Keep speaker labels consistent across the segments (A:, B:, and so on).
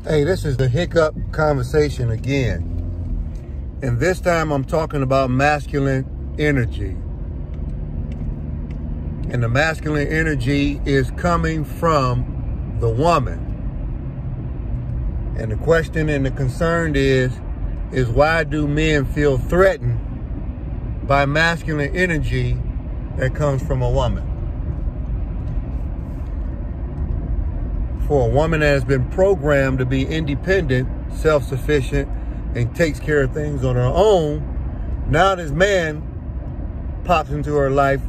A: Hey, this is the hiccup conversation again. And this time I'm talking about masculine energy. And the masculine energy is coming from the woman. And the question and the concern is why do men feel threatened by masculine energy that comes from a woman? For a woman that has been programmed to be independent, self-sufficient, and takes care of things on her own, now this man pops into her life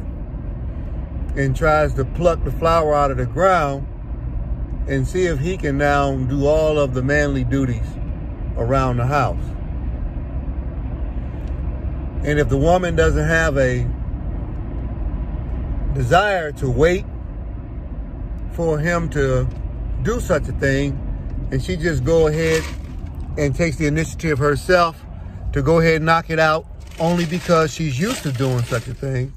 A: and tries to pluck the flower out of the ground and see if he can now do all of the manly duties around the house. And if the woman doesn't have a desire to wait for him to do such a thing, and she just go ahead and takes the initiative herself to go ahead and knock it out only because she's used to doing such a thing,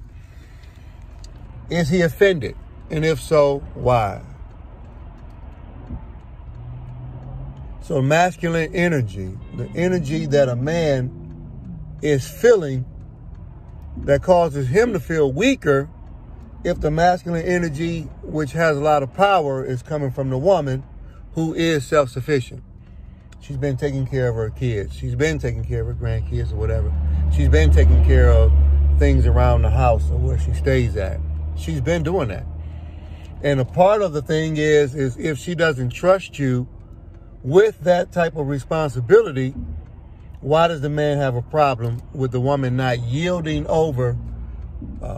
A: is he offended? And if so, why? So masculine energy, the energy that a man is feeling that causes him to feel weaker, if the masculine energy, which has a lot of power, is coming from the woman who is self-sufficient. She's been taking care of her kids. She's been taking care of her grandkids or whatever. She's been taking care of things around the house or where she stays at. She's been doing that. And a part of the thing is if she doesn't trust you with that type of responsibility, why does the man have a problem with the woman not yielding over,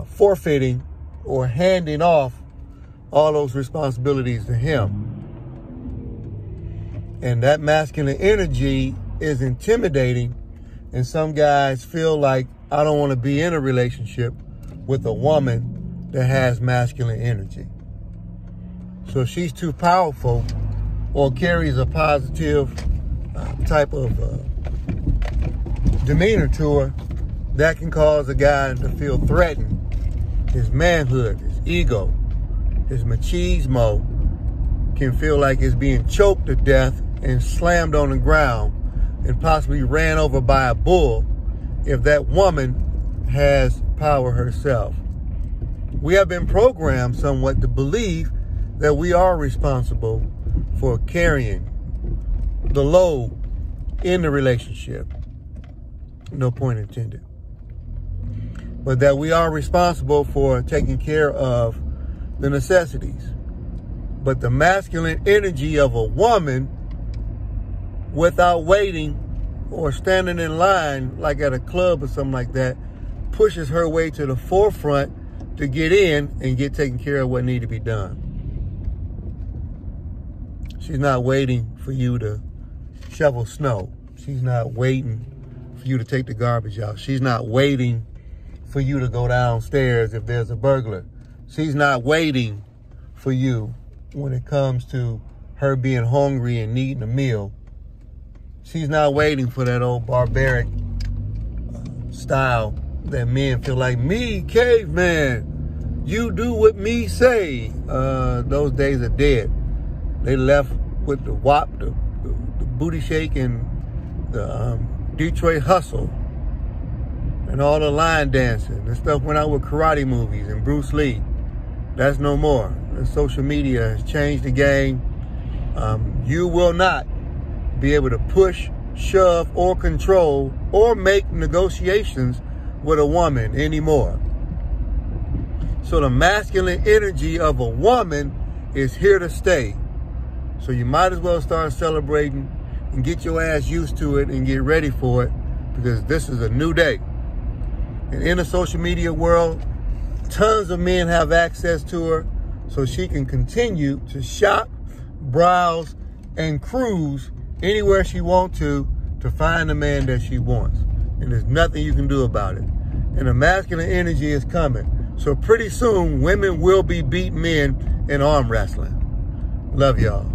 A: forfeiting, or handing off all those responsibilities to him? And that masculine energy is intimidating, and some guys feel like, I don't want to be in a relationship with a woman that has masculine energy. So if she's too powerful or carries a positive type of demeanor to her, that can cause a guy to feel threatened. His manhood, his ego, his machismo can feel like it's being choked to death and slammed on the ground and possibly ran over by a bull if that woman has power herself. We have been programmed somewhat to believe that we are responsible for carrying the load in the relationship. No point intended. But that we are responsible for taking care of the necessities. But the masculine energy of a woman, without waiting or standing in line like at a club or something like that, pushes her way to the forefront to get in and get taken care of what needs to be done. She's not waiting for you to shovel snow. She's not waiting for you to take the garbage out. She's not waiting for you to go downstairs if there's a burglar. She's not waiting for you when it comes to her being hungry and needing a meal. She's not waiting for that old barbaric style that men feel like, me, caveman, you do what me say. Those days are dead. They left with the WAP, the booty shake, and the Detroit hustle. And all the line dancing. The stuff went out with karate movies and Bruce Lee. That's no more. And social media has changed the game. You will not be able to push, shove, or control, or make negotiations with a woman anymore. So the masculine energy of a woman is here to stay. So you might as well start celebrating and get your ass used to it and get ready for it, because this is a new day. And in the social media world, tons of men have access to her, so she can continue to shop, browse, and cruise anywhere she wants to find the man that she wants. And there's nothing you can do about it. And the masculine energy is coming. So pretty soon, women will be beating men in arm wrestling. Love y'all.